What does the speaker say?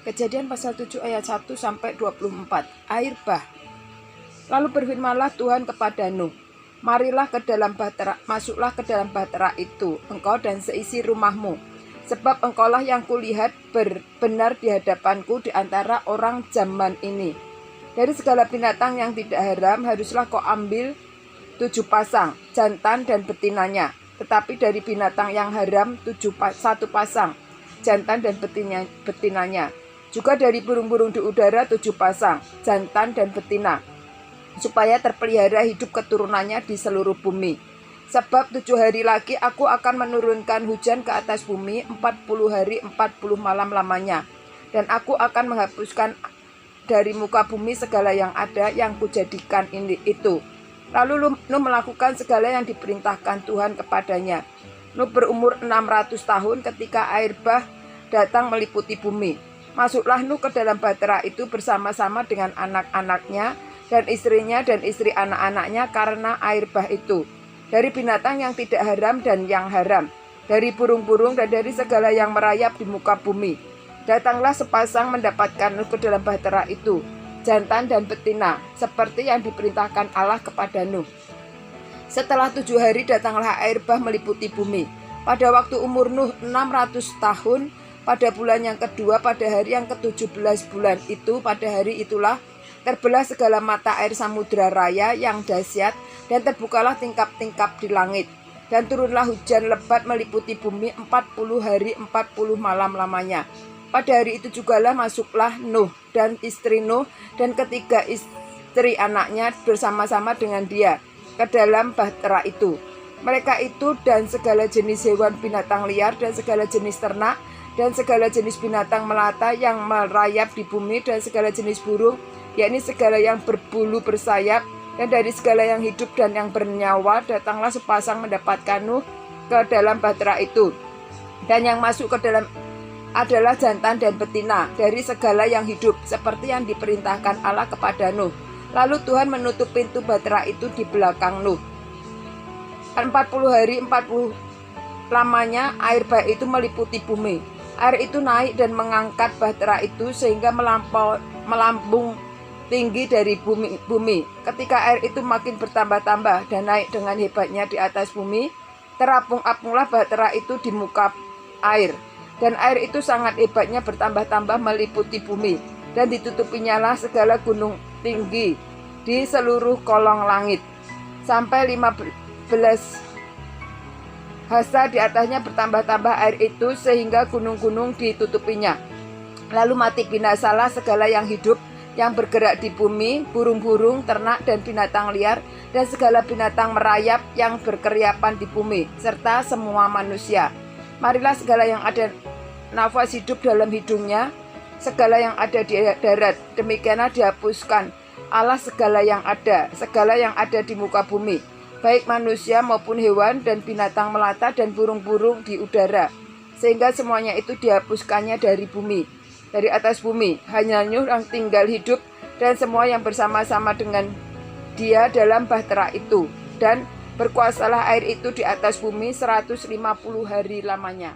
Kejadian pasal 7 ayat 1 sampai 24. Air bah. Lalu berfirmanlah Tuhan kepada Nuh, marilah ke dalam bahtera, masuklah ke dalam bahtera itu, engkau dan seisi rumahmu. Sebab engkaulah yang kulihat benar di hadapanku di antara orang zaman ini. Dari segala binatang yang tidak haram haruslah kau ambil 7 pasang, jantan dan betinanya. Tetapi dari binatang yang haram 1 pasang, jantan dan betinanya. Juga dari burung-burung di udara 7 pasang, jantan dan betina, supaya terpelihara hidup keturunannya di seluruh bumi. Sebab 7 hari lagi aku akan menurunkan hujan ke atas bumi 40 hari 40 malam lamanya. Dan aku akan menghapuskan dari muka bumi segala yang ada yang kujadikan itu. Lalu Nuh melakukan segala yang diperintahkan Tuhan kepadanya. Nuh berumur 600 tahun ketika air bah datang meliputi bumi. Masuklah Nuh ke dalam bahtera itu bersama-sama dengan anak-anaknya dan istrinya dan istri anak-anaknya karena air bah itu. Dari binatang yang tidak haram dan yang haram, dari burung-burung dan dari segala yang merayap di muka bumi. Datanglah sepasang mendapatkan Nuh ke dalam bahtera itu, jantan dan betina, seperti yang diperintahkan Allah kepada Nuh. Setelah 7 hari datanglah air bah meliputi bumi. Pada waktu umur Nuh 600 tahun, pada bulan yang kedua, pada hari yang ke-17 bulan itu, pada hari itulah terbelah segala mata air samudra raya yang dahsyat, dan terbukalah tingkap-tingkap di langit. Dan turunlah hujan lebat meliputi bumi 40 hari 40 malam lamanya. Pada hari itu jugalah masuklah Nuh dan istri Nuh dan ketiga istri anaknya bersama-sama dengan dia ke dalam bahtera itu. Mereka itu dan segala jenis hewan binatang liar dan segala jenis ternak dan segala jenis binatang melata yang merayap di bumi dan segala jenis burung, yakni segala yang berbulu bersayap, dan dari segala yang hidup dan yang bernyawa datanglah sepasang mendapatkan Nuh ke dalam bahtera itu. Dan yang masuk ke dalam adalah jantan dan betina dari segala yang hidup, seperti yang diperintahkan Allah kepada Nuh. Lalu Tuhan menutup pintu bahtera itu di belakang Nuh. 40 hari 40 lamanya air bah itu meliputi bumi. Air itu naik dan mengangkat bahtera itu sehingga melambung tinggi dari bumi. Ketika air itu makin bertambah-tambah dan naik dengan hebatnya di atas bumi, terapung-apunglah bahtera itu di muka air. Dan air itu sangat hebatnya bertambah-tambah meliputi bumi, dan ditutupinya lah segala gunung tinggi di seluruh kolong langit. Sampai 15 hasta di atasnya bertambah-tambah air itu sehingga gunung-gunung ditutupinya. Lalu mati binasalah segala yang hidup yang bergerak di bumi, burung-burung, ternak dan binatang liar, dan segala binatang merayap yang berkeriapan di bumi, serta semua manusia. Marilah segala yang ada nafas hidup dalam hidungnya, segala yang ada di darat, demikianlah dihapuskan Allah segala yang ada di muka bumi, baik manusia maupun hewan dan binatang melata dan burung-burung di udara, sehingga semuanya itu dihapuskannya dari bumi, dari atas bumi. Hanya Nuh yang tinggal hidup dan semua yang bersama-sama dengan dia dalam bahtera itu, dan berkuasalah air itu di atas bumi 150 hari lamanya.